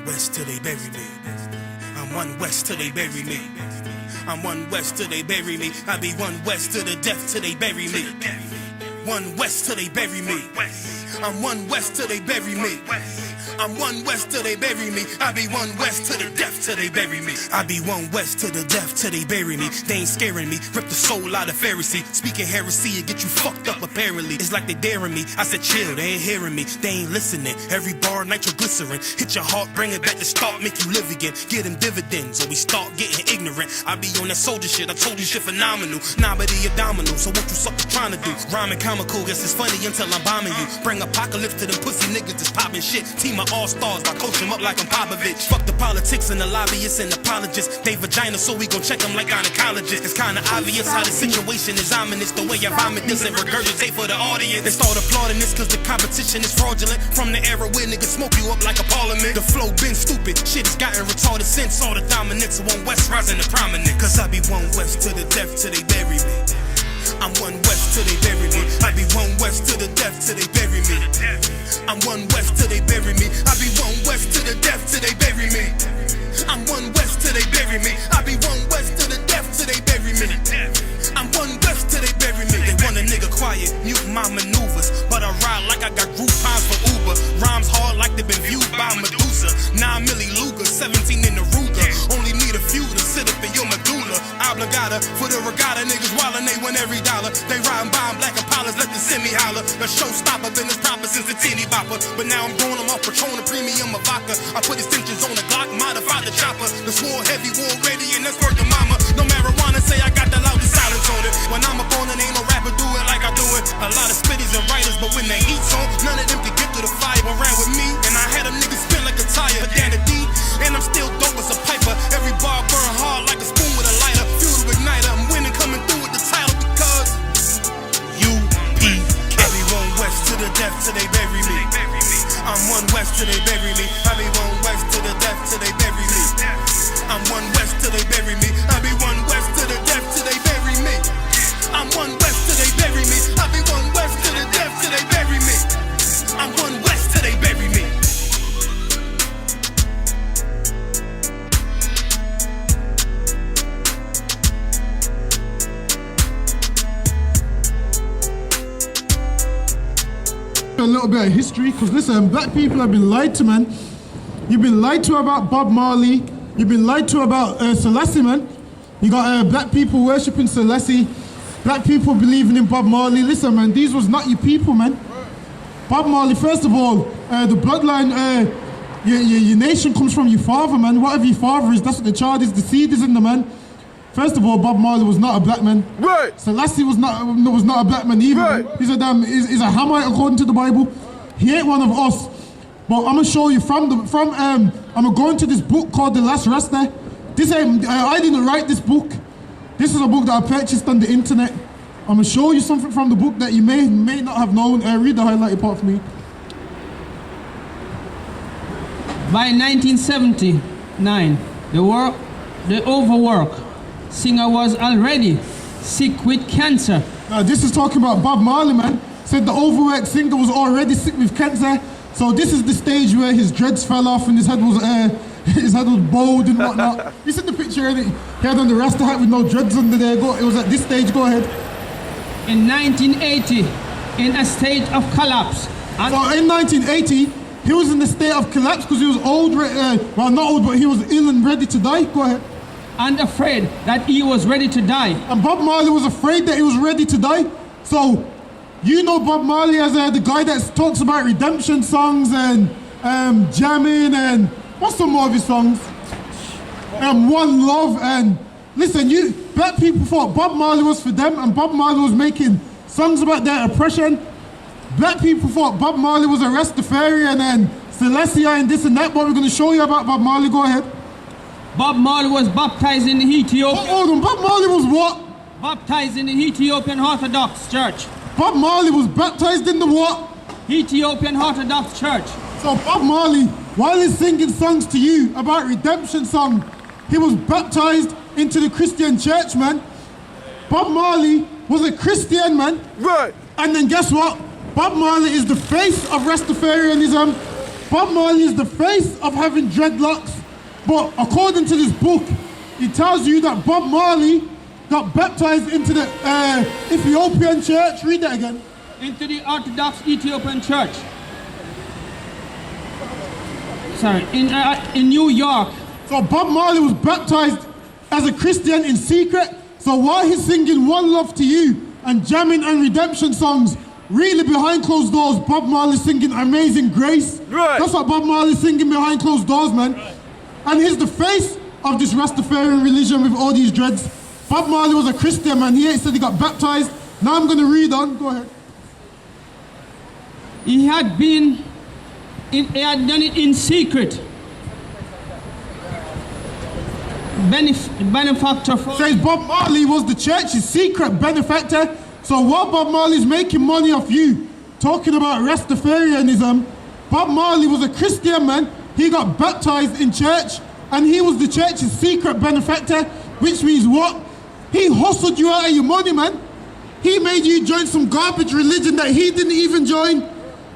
west till they bury me. I'm one west till they bury me. I'm one west till they bury me. I be one west to the death till they bury me. One west till they bury me. I'm one west till they bury me. I'm one west till they bury me. I be one west to the death till they bury me. I be one west to the death till they bury me. They ain't scaring me. Rip the soul out of Pharisee. Speaking heresy and get you fucked up apparently. It's like they daring me. I said chill, they ain't hearing me. They ain't listening. Every bar nitroglycerin. Hit your heart, bring it back to start, make you live again. Get them dividends or we start getting ignorant. I be on that soldier shit. I told you shit phenomenal. Nah, but the abdominal. So what you suckers trying to do? Rhyming comical. Guess it's funny until I'm bombing you. Bring apocalypse to them pussy niggas that's popping shit. Team of all-stars, I coach them up like I'm Popovich. Fuck the politics and the lobbyists and apologists. They vagina, so we gon' check them like gynecologists. It's kinda obvious how the situation is ominous. The way I vomit this and regurgitate for the audience. They start applauding this cause the competition is fraudulent. From the era where niggas smoke you up like a parliament. The flow been stupid, shit has gotten retarded since. All the dominance of one west rising to prominent. Cause I be one west to the death till they bury me. I'm one west till they bury me. I be one west to the death till they bury me. I'm one west till they bury me. I be one west to the death till they bury me. I'm one west till they bury me. I be one west to the death till they bury me. I'm one west till they bury me. They want a nigga quiet, mute my maneuvers, but I ride like I got Groupons for Uber. Rhymes hard like they been viewed by Medusa. 9 milli Luger, 17 in the Ruger. Only need a few to sit up in your medulla. Obligata for the regatta, niggas wildin', they win every dollar. They riding by in black Impalas, let the semi holler. The showstopper, been this proper since the teeny bopper. But now I'm going them off Patron, a premium of vodka. I put extensions on the Glock, modified the chopper. The swore heavy, war ready, and that's word to mama. No marijuana, say I got the loudest silence on it. When I'm up on it, ain't no rapper do it like I do it. A lot of spitties and writers, but when they heat's on, none of them can get to the fire. But ran with me, and I had them niggas spin like a tire. But down the D, and I'm still dope as a piper. Every bar burn hard like a spoon with a lighter. Fuel to igniter, I'm winning, coming through with the title because U.P.K. I be one west to the death till they bury me. I'm one west till they bury me. I be one west to the death till they bury me. I'm one west till they bury me. I be one west to the death till they bury me. I'm one west till they bury me. I be one west to the death till they bury me. I'm one west till they bury me. A little bit of history, because listen, black people have been lied to, man. You've been lied to about Bob Marley. You've been lied to about Selassie, man. You got black people worshipping Selassie. Black people believing in Bob Marley. Listen, man, these was not your people, man. Bob Marley, first of all, the bloodline, your nation comes from your father, man. Whatever your father is, that's what the child is. The seed is in the man. First of all, Bob Marley was not a black man. Right. Selassie was not a black man either. Right. He's a Hamite according to the Bible. He ain't one of us. But I'm gonna show you I'm gonna go into this book called The Last Rasta. This ain't I didn't write this book. This is a book that I purchased on the internet. I'm gonna show you something from the book that you may not have known. Read the highlighted part for me. By 1979, the overwork singer was already sick with cancer. This is talking about Bob Marley, man. Said the overworked singer was already sick with cancer. So this is the stage where his dreads fell off and his head was bowed and whatnot. You see the picture, he had on the Rasta hat with no dreads under there. It was at this stage, go ahead. In 1980, in a state of collapse. So in 1980, he was in a state of collapse because he was old, well not old, but he was ill and ready to die. Go ahead. And afraid that he was ready to die. And Bob Marley was afraid that he was ready to die. So, you know Bob Marley as the guy that talks about redemption songs and jamming and what's some more of his songs? One Love and listen, black people thought Bob Marley was for them and Bob Marley was making songs about their oppression. Black people thought Bob Marley was a Rastafarian and Selassie and this and that. What we're going to show you about Bob Marley, go ahead. Bob Marley was baptized in the Ethiopian... Hold on, Bob Marley was what? Baptized in the Ethiopian Orthodox Church. Bob Marley was baptized in the what? Ethiopian Orthodox Church. So Bob Marley, while he's singing songs to you about redemption song, he was baptized into the Christian church, man. Bob Marley was a Christian, man. Right. And then guess what? Bob Marley is the face of Rastafarianism. Bob Marley is the face of having dreadlocks, but according to this book, it tells you that Bob Marley got baptized into the Ethiopian church. Read that again. Into the Orthodox Ethiopian Church. Sorry, in New York. So Bob Marley was baptized as a Christian in secret. So while he's singing One Love to You and jamming and redemption songs, really behind closed doors, Bob Marley singing Amazing Grace. Right. That's what Bob Marley's singing behind closed doors, man. Right. And he's the face of this Rastafarian religion with all these dreads. Bob Marley was a Christian, man. He said he got baptized. Now I'm going to read on. Go ahead. He had done it in secret. Benefactor for... Says Bob Marley was the church's secret benefactor. So while Bob Marley's making money off you, talking about Rastafarianism, Bob Marley was a Christian, man. He got baptized in church, and he was the church's secret benefactor, which means what? He hustled you out of your money, man. He made you join some garbage religion that he didn't even join.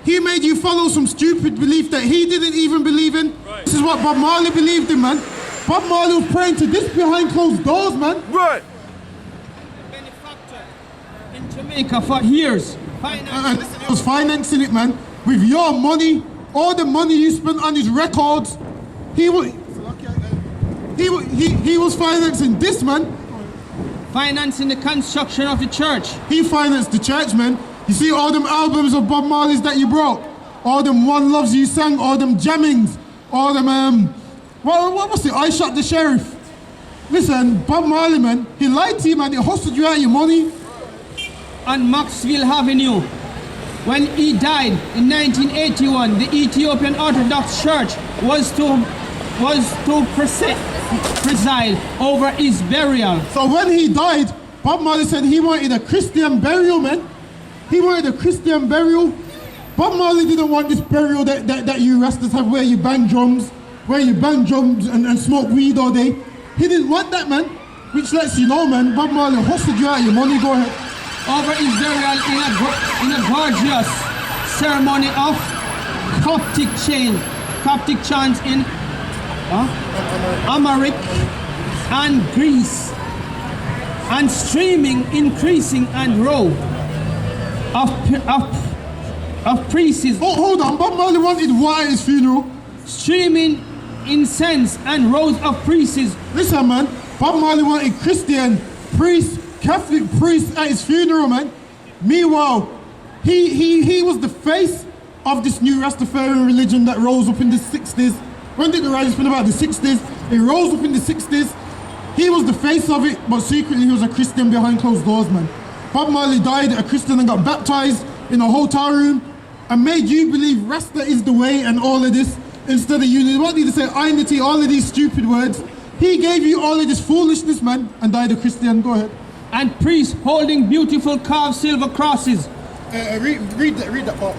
He made you follow some stupid belief that he didn't even believe in. Right. This is what Bob Marley believed in, man. Bob Marley was praying to this behind closed doors, man. Right. Benefactor in Jamaica for years. And listen, he was financing it, man. With your money, all the money you spent on his records, he was financing this, man. Financing the construction of the church. He financed the church, man. You see all them albums of Bob Marley's that you brought, all them One Loves you sang, all them jammings, all them what was it? I Shot the Sheriff. Listen, Bob Marley, man, he lied to you, man. He hustled you out of your money. On Maxwell Avenue, when he died in 1981, the Ethiopian Orthodox Church was to preside over his burial. So when he died, Bob Marley said he wanted a Christian burial, man. He wanted a Christian burial. Bob Marley didn't want this burial that you Rastas have, where you bang drums, and smoke weed all day. He didn't want that, man. Which lets you know, man, Bob Marley hustled you out of your money. Go ahead. Over his burial in a gorgeous ceremony of Coptic chants in Amharic and Greece, and streaming, increasing and row of priests. Oh, hold on, Bob Marley wanted water at his funeral. Streaming incense and rows of priests. Listen, man, Bob Marley wanted Christian priests, Catholic priests at his funeral, man. Meanwhile, he was the face of this new Rastafarian religion that rose up in the 60s. When did the rise? It's been about the 60s. It rose up in the 60s. He was the face of it, but secretly he was a Christian behind closed doors, man. Bob Marley died a Christian and got baptized in a hotel room and made you believe Rasta is the way and all of this instead of unity. What did he say? Unity, all of these stupid words. He gave you all of this foolishness, man, and died a Christian. Go ahead. And priests holding beautiful carved silver crosses. Read that part.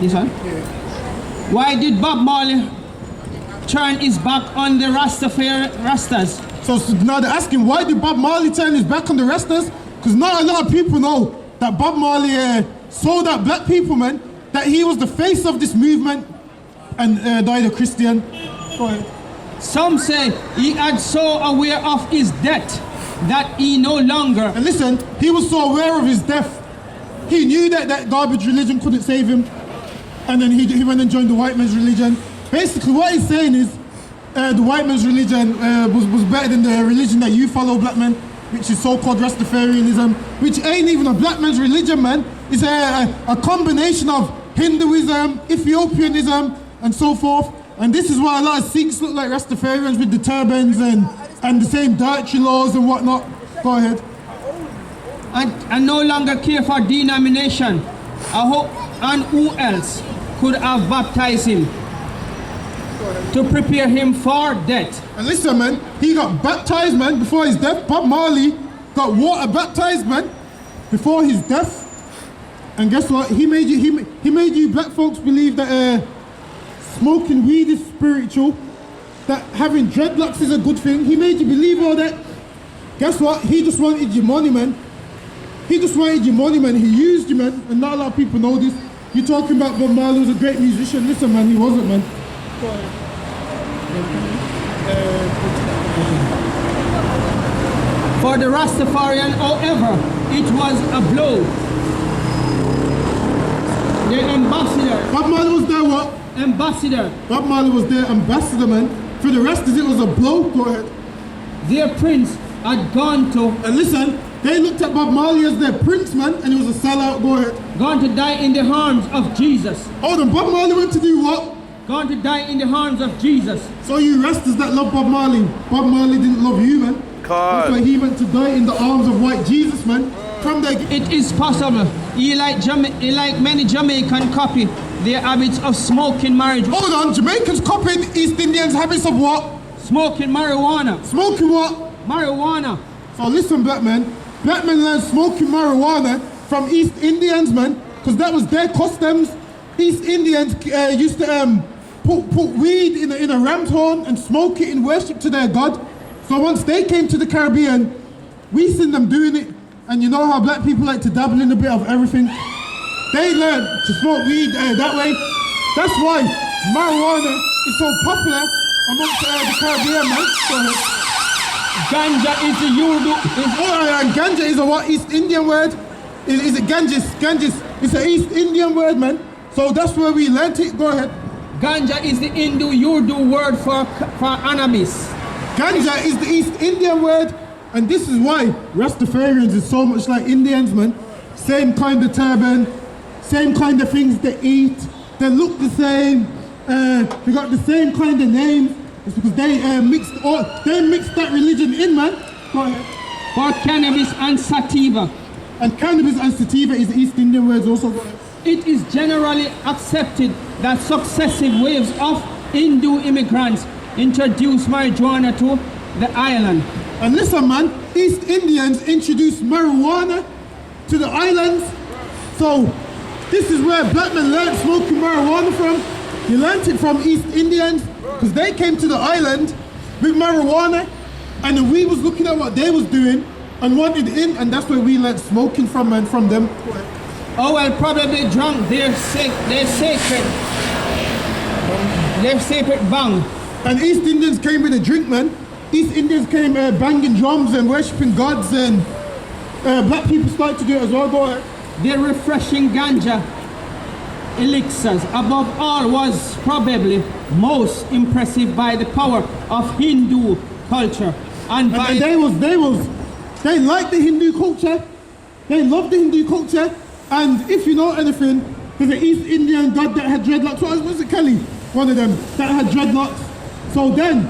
This one? Yeah. Why did Bob Marley turn his back on the Rastas? So now they're asking, why did Bob Marley turn his back on the Rastas? Because not a lot of people know that Bob Marley sold out black people, man, that he was the face of this movement and died a Christian. Go ahead. Some say he had so aware of his death that he no longer... And listen, he was so aware of his death. He knew that garbage religion couldn't save him. And then he went and joined the white man's religion. Basically what he's saying is the white man's religion was better than the religion that you follow, black men, which is so-called Rastafarianism, which ain't even a black man's religion, man. It's a combination of Hinduism, Ethiopianism, and so forth. And this is why a lot of Sikhs look like Rastafarians with the turbans and the same dietary laws and whatnot. Go ahead. And no longer care for denomination. I hope, and who else could have baptized him to prepare him for death. And listen, man, he got baptized, man, before his death. Bob Marley got water baptized, man, before his death. And guess what? He made you black folks believe that smoking weed is spiritual, that having dreadlocks is a good thing. He made you believe all that. Guess what? He just wanted your money, man. He just wanted your money, man. He used you, man. And not a lot of people know this. You talking about Bob Marley was a great musician? Listen, man, he wasn't, man. Go ahead. For the Rastafarian, however, it was a blow. The ambassador. Bob Marley was there, what? Ambassador. Bob Marley was their ambassador, man. For the Rastas, it was a blow. Go ahead. Their prince had gone to. And listen, they looked at Bob Marley as their prince, man, and he was a sellout. Go ahead. Gone to die in the arms of Jesus. Hold on, Bob Marley went to do what? Gone to die in the arms of Jesus. So you Rastas that love Bob Marley didn't love you, man. That's why he went to die in the arms of white Jesus, man. From there. It is possible. He like many Jamaican copy their habits of smoking marijuana. Hold on, Jamaicans copied East Indians' habits of what? Smoking marijuana. Smoking what? Marijuana. So listen, black men learned smoking marijuana from East Indians, man, because that was their customs. East Indians used to put weed in a ram's horn and smoke it in worship to their god. So once they came to the Caribbean, we seen them doing it. And you know how black people like to dabble in a bit of everything? They learned to smoke weed that way. That's why marijuana is so popular amongst the Caribbean, man. So, Ganja is the Urdu. and ganja is a what? East Indian word? Is it Ganges? Ganges. It's an East Indian word, man. So that's where we learnt it. Go ahead. Ganja is the Hindu Urdu word for cannabis. Ganja is the East Indian word, and this is why Rastafarians is so much like Indians, man. Same kind of turban, same kind of things they eat. They look the same. They got the same kind of names. It's because they mixed that religion in, man. Go ahead. For cannabis and sativa. And cannabis and sativa is the East Indian words also. Go ahead. It is generally accepted that successive waves of Hindu immigrants introduced marijuana to the island. And listen, man, East Indians introduced marijuana to the islands. So this is where black men learned smoking marijuana from. They learned it from East Indians because they came to the island with marijuana, and then we was looking at what they was doing and wanted in, and that's where we learned smoking from, man, from them. Oh well, probably drunk their sacred bang. And East Indians came with a drink, man. East Indians came banging drums and worshipping gods, and black people started to do it as well. Go ahead. Their refreshing ganja elixirs, above all, was probably most impressive by the power of Hindu culture. And they liked the Hindu culture. They loved the Hindu culture. And if you know anything, there's an East Indian god that had dreadlocks. What was it, Kelly? One of them that had dreadlocks. So then,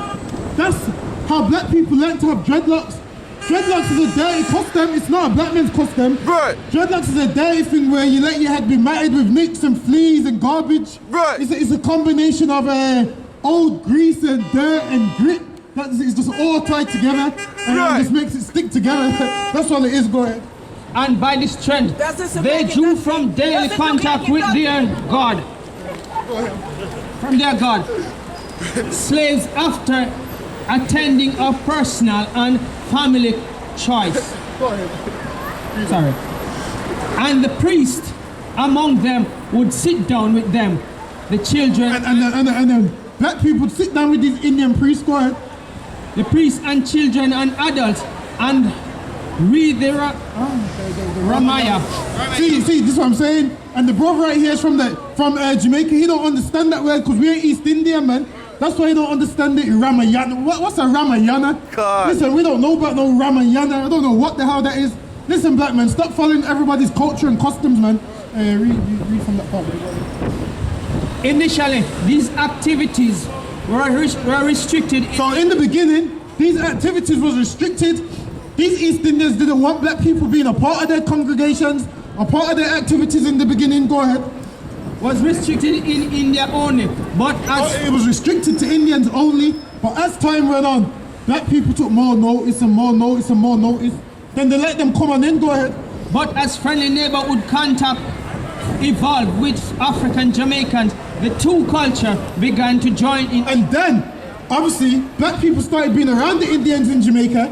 that's how black people learned to have dreadlocks. Dreadlocks is a dirty custom. It's not a black man's custom. Right. Dreadlocks is a dirty thing where you let your head be matted with nicks and fleas and garbage. Right. It's a combination of old grease and dirt and grit. It's just all tied together, and it just makes it stick together. That's all it is. Go ahead. And by this trend, they drew from daily contact with their God. From their God. Slaves after attending a personal and family choice. Sorry. And the priest among them would sit down with them, the children. And black people would sit down with these Indian priests. Go ahead. The priests and children and adults, and read the Ramaya. See, this is what I'm saying. And the brother right here is from Jamaica. He don't understand that word because we're East Indian, man. That's why he don't understand it. Ramayana. What's a Ramayana? God. Listen, we don't know about no Ramayana. I don't know what the hell that is. Listen, black man, stop following everybody's culture and customs, man. Read from that part. Initially, these activities were restricted. So in the beginning, these activities was restricted. These East Indians didn't want black people being a part of their congregations, a part of their activities in the beginning. Go ahead. Was restricted in India only, but it was restricted to Indians only. But as time went on, black people took more notice and more notice and more notice. Then they let them come on in. Go ahead. But as friendly neighborhood contact evolved with African Jamaicans, the two cultures began to join in. And then, obviously, black people started being around the Indians in Jamaica,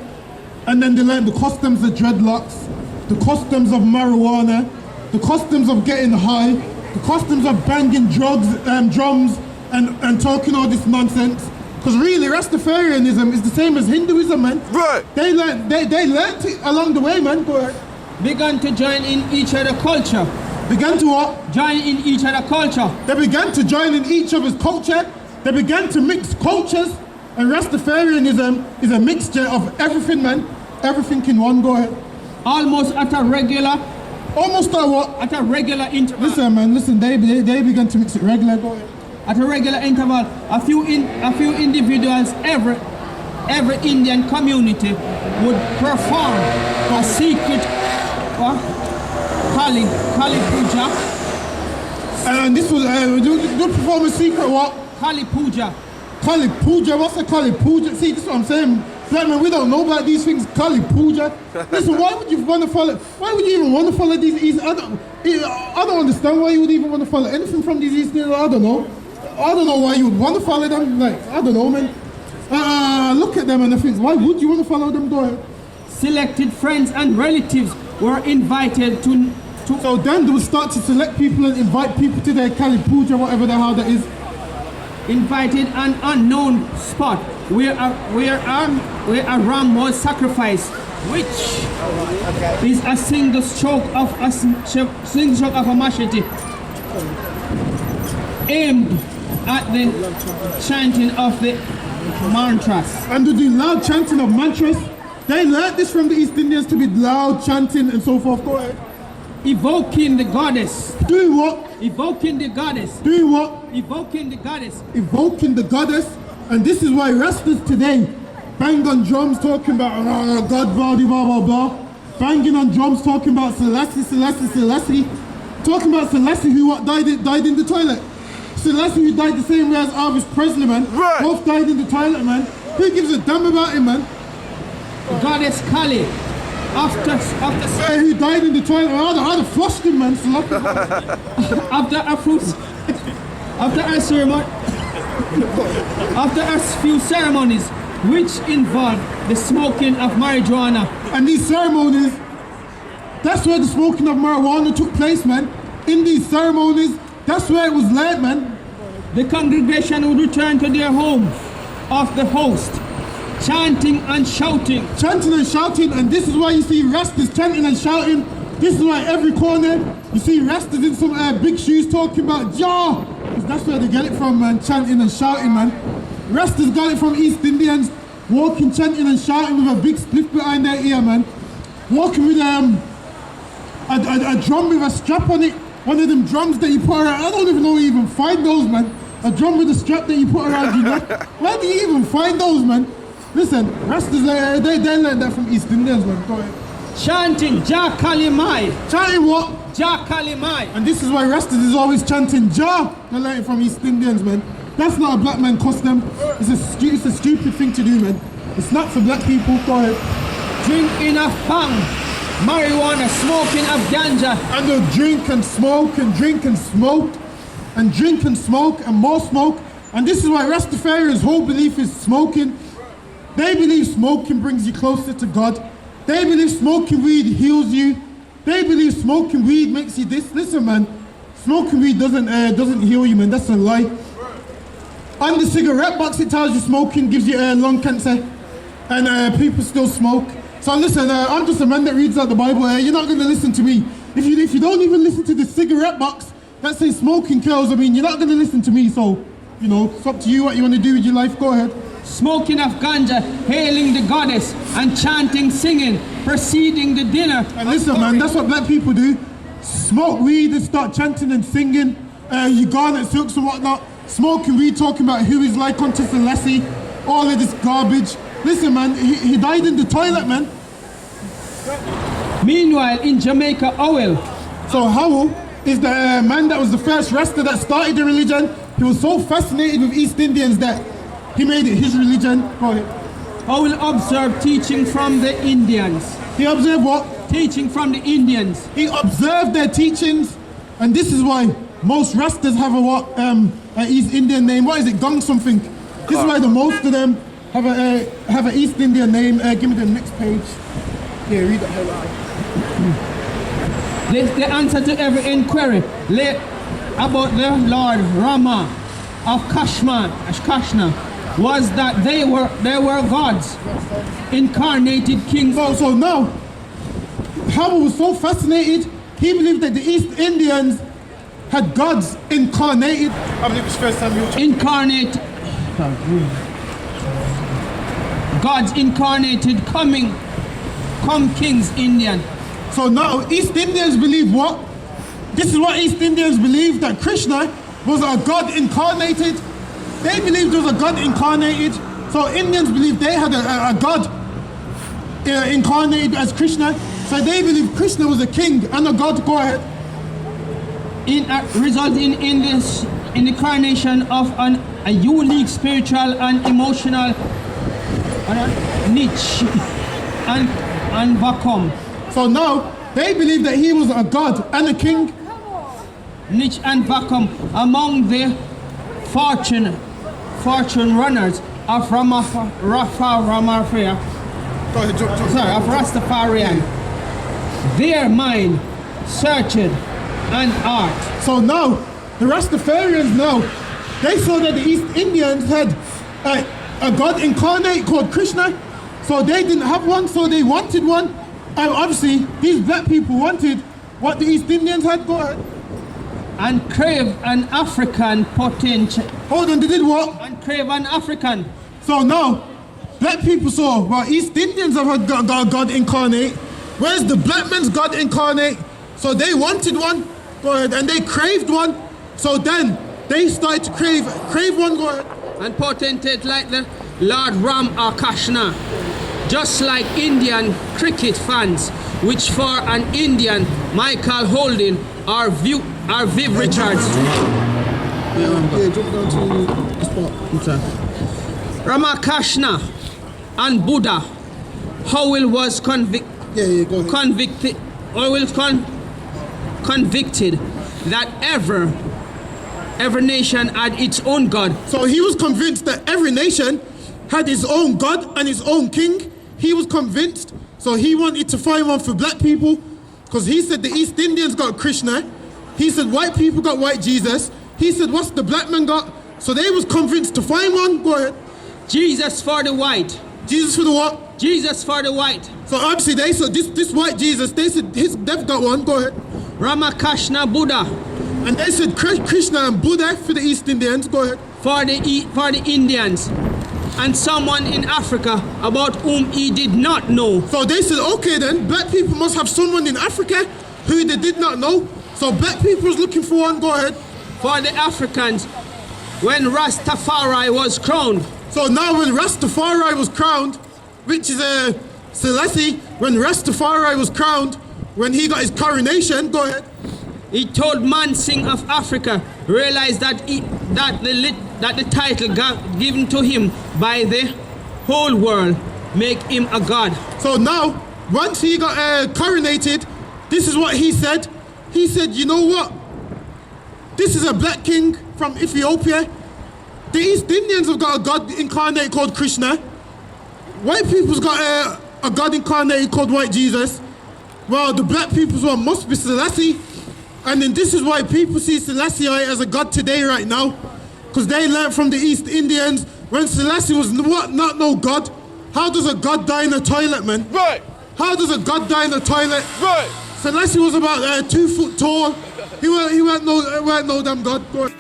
and then they learned the customs of dreadlocks, the customs of marijuana, the customs of getting high, the the customs of banging drums and talking all this nonsense. Because really, Rastafarianism is the same as Hinduism, man. Right. They learned it along the way, man. Go ahead. Began to join in each other's culture. Began to what? Join in each other's culture. They began to join in each other's culture. They began to mix cultures. And Rastafarianism is a mixture of everything, man. Everything in one. Go ahead. Almost at a regular interval. Listen, man. Listen. They began to mix it regular. Go ahead. At a regular interval, a few individuals every Indian community would perform a secret Kali Puja. And this was do perform a secret what? Kali Puja. Kali Puja. What's a Kali Puja? See, this is what I'm saying. Black man, we don't know about these things. Kali Puja. Listen, why would you want to follow? Why would you even want to follow these? I don't understand why you would even want to follow anything from these Eastern. I don't know why you would want to follow them. Like, I don't know, man. Look at them and I think, why would you want to follow them? Go ahead. Selected friends and relatives were invited to. So then they would start to select people and invite people to their Kali Puja, whatever the hell that is. Invited an unknown spot where a ram was sacrificed, which is a single stroke of a machete aimed at the chanting of the mantras. And to do loud chanting of mantras, they learned this from the East Indians to be loud chanting and so forth. Go ahead. Evoking the goddess. Doing what? Evoking the goddess. Doing what? Evoking the goddess. Evoking the goddess. And this is why Rastas today bang on drums talking about God, blah, blah, blah, blah. Banging on drums talking about Selassie. Talking about Selassie who died in the toilet. Selassie who died the same way as Elvis Presley, man. Right. Both died in the toilet, man. Who gives a damn about him, man? Goddess Kali. After Who died in the toilet? I'd have flushed him, man. After a few ceremonies which involved the smoking of marijuana. And these ceremonies, that's where the smoking of marijuana took place, man. In these ceremonies, that's where it was led, man. The congregation would return to their home of the host, chanting and shouting. Chanting and shouting, and this is why you see Rastas chanting and shouting. This is why every corner you see Rastas in some big shoes talking about Jah. Because that's where they get it from, man, chanting and shouting, man. Rastas got it from East Indians, walking, chanting and shouting with a big split behind their ear, man. Walking with a drum with a strap on it. One of them drums that you put around, I don't even know where you even find those, man. A drum with a strap that you put around your neck. Where do you even find those, man? Listen, Rastas, they learned that from East Indians, man. Go ahead. Chanting Jah Kali Mai. Chanting what? Jah Kali Mai. And this is why Rastas is always chanting Jah. They learned it from East Indians, man. That's not a black man custom. It's a stupid thing to do, man. It's not for black people. Go ahead. Drink enough bang, marijuana, smoking of ganja. And they'll drink and smoke and drink and smoke and drink and smoke and more smoke. And this is why Rastafarians' whole belief is smoking. They believe smoking brings you closer to God. They believe smoking weed heals you. They believe smoking weed makes you this. Listen, man, smoking weed doesn't heal you, man. That's a lie. On the cigarette box, it tells you smoking gives you lung cancer, and people still smoke. So listen, I'm just a man that reads out the Bible. You're not going to listen to me. If you don't even listen to the cigarette box that says smoking kills, I mean, you're not going to listen to me. So, you know, it's up to you what you want to do with your life. Go ahead. Smoking of ganja, hailing the goddess, and chanting, singing, preceding the dinner. And listen, man, that's what black people do. Smoke weed and start chanting and singing. You garnet silks and whatnot. Smoking weed, talking about who is like unto Selassie. All of this garbage. Listen, man, he died in the toilet, man. Meanwhile, in Jamaica, Howell. So Howell is the man that was the first Rasta that started the religion. He was so fascinated with East Indians that he made it his religion. Go ahead. Howell observed teaching from the Indians. He observed what? Teaching from the Indians. He observed their teachings, and this is why most Rastas have an East Indian name. What is it? Gong something. This is why the most of them have an East Indian name. Give me the next page. Yeah, read that. The answer to every inquiry about the Lord Rama of Kashna was that they were gods, incarnated kings. So now, Howard was so fascinated, he believed that the East Indians had gods incarnated. I believe it's the first time you Gods incarnated come kings Indian. So now East Indians believe what? This is what East Indians believe, that Krishna was a god incarnated. They believed there was a god incarnated. So Indians believed they had a god incarnated as Krishna. So they believed Krishna was a king and a god. Go ahead. Resulting in the incarnation of a unique spiritual and emotional niche and vacuum. So now they believe that he was a god and a king. Niche and vacuum among the fortune runners of Rastafarian. Their mind searched and art. So now the Rastafarians now, they saw that the East Indians had a god incarnate called Krishna. So they didn't have one, so they wanted one. And obviously these black people wanted what the East Indians had. Go ahead. And crave an African potential. Hold on, they did what? And crave an African. So now, black people saw, well, East Indians have had God incarnate. Where's the black man's God incarnate? So they wanted one, go ahead, and they craved one. So then they started to crave one, go ahead. And potentate like the Lord Ram or Kashna. Just like Indian cricket fans, which for an Indian, Michael Holding or Viv Richards. Yeah, jump down to the spot. Ramakashna and Buddha, Howell was convicted that every nation had its own god. So he was convinced that every nation had its own god and its own king. He was convinced, so he wanted to find one for black people, because he said the East Indians got Krishna. He said white people got white Jesus. He said, what's the black man got? So they was convinced to find one. Go ahead. Jesus for the white. Jesus for the what? Jesus for the white. So obviously they said this white Jesus, they said they've got one. Go ahead. Ramakashna Buddha. And they said Krishna and Buddha for the East Indians. Go ahead. For the Indians. And someone in Africa about whom he did not know. So they said, okay then, black people must have someone in Africa who they did not know. So black people was looking for one. Go ahead. For the Africans, when Rastafari was crowned. So now when Rastafari was crowned, which is Selassie, when Rastafari was crowned, when he got his coronation, go ahead. He told Mansingh of Africa, realized that the title given to him by the whole world make him a god. So now, once he got coronated, this is what he said. He said, you know what? This is a black king from Ethiopia. The East Indians have got a god incarnate called Krishna. White people's got a god incarnate called White Jesus. Well, the black people's one must be Selassie. And then this is why people see Selassie as a god today right now. Because they learned from the East Indians when Selassie was not no god. How does a god die in a toilet, man? Right. How does a god die in a toilet? Right. Selassie was about 2 foot tall. He weren't no damn god. Go on.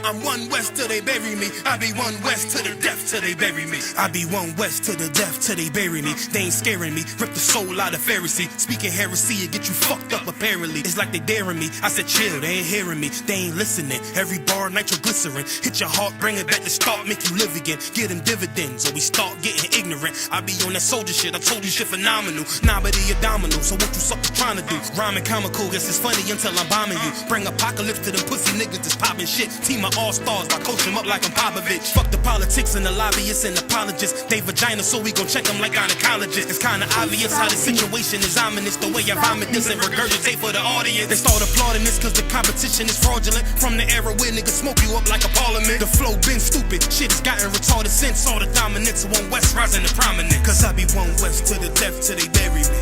I'm one west till they bury me. I be one west to the death till they bury me. I be one west to the death till they bury me. They ain't scaring me. Rip the soul out of Pharisee. Speaking heresy and get you fucked up apparently. It's like they daring me. I said chill, they ain't hearing me. They ain't listening. Every bar nitroglycerin. Hit your heart, bring it back to start, make you live again. Get them dividends or we start getting ignorant. I be on that soldier shit. I told you shit phenomenal. Nah, but he a domino. So what you suckers trying to do? Rhyming comical. Guess it's funny until I'm bombing you. Bring apocalypse to them pussy niggas that's popping shit. Team of all-stars, I coach them up like I'm Popovich. Fuck the politics and the lobbyists and apologists. They vagina, so we gon' check them like gynecologists. It's kinda obvious how the situation is ominous. The way I vomit this and regurgitate for the audience. They start applauding this cause the competition is fraudulent. From the era where niggas smoke you up like a parliament. The flow been stupid, shit has gotten retarded since. All the dominance of one west rising to prominence. Cause I be one west to the death till they bury me.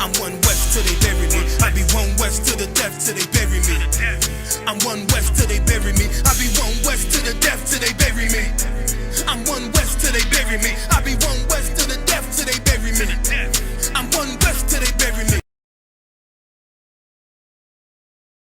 I'm one West till they bury me. I be one West to the death till they bury me. I'm one West till they bury me. I be one West to the death till they bury me. I'm one West till they bury me.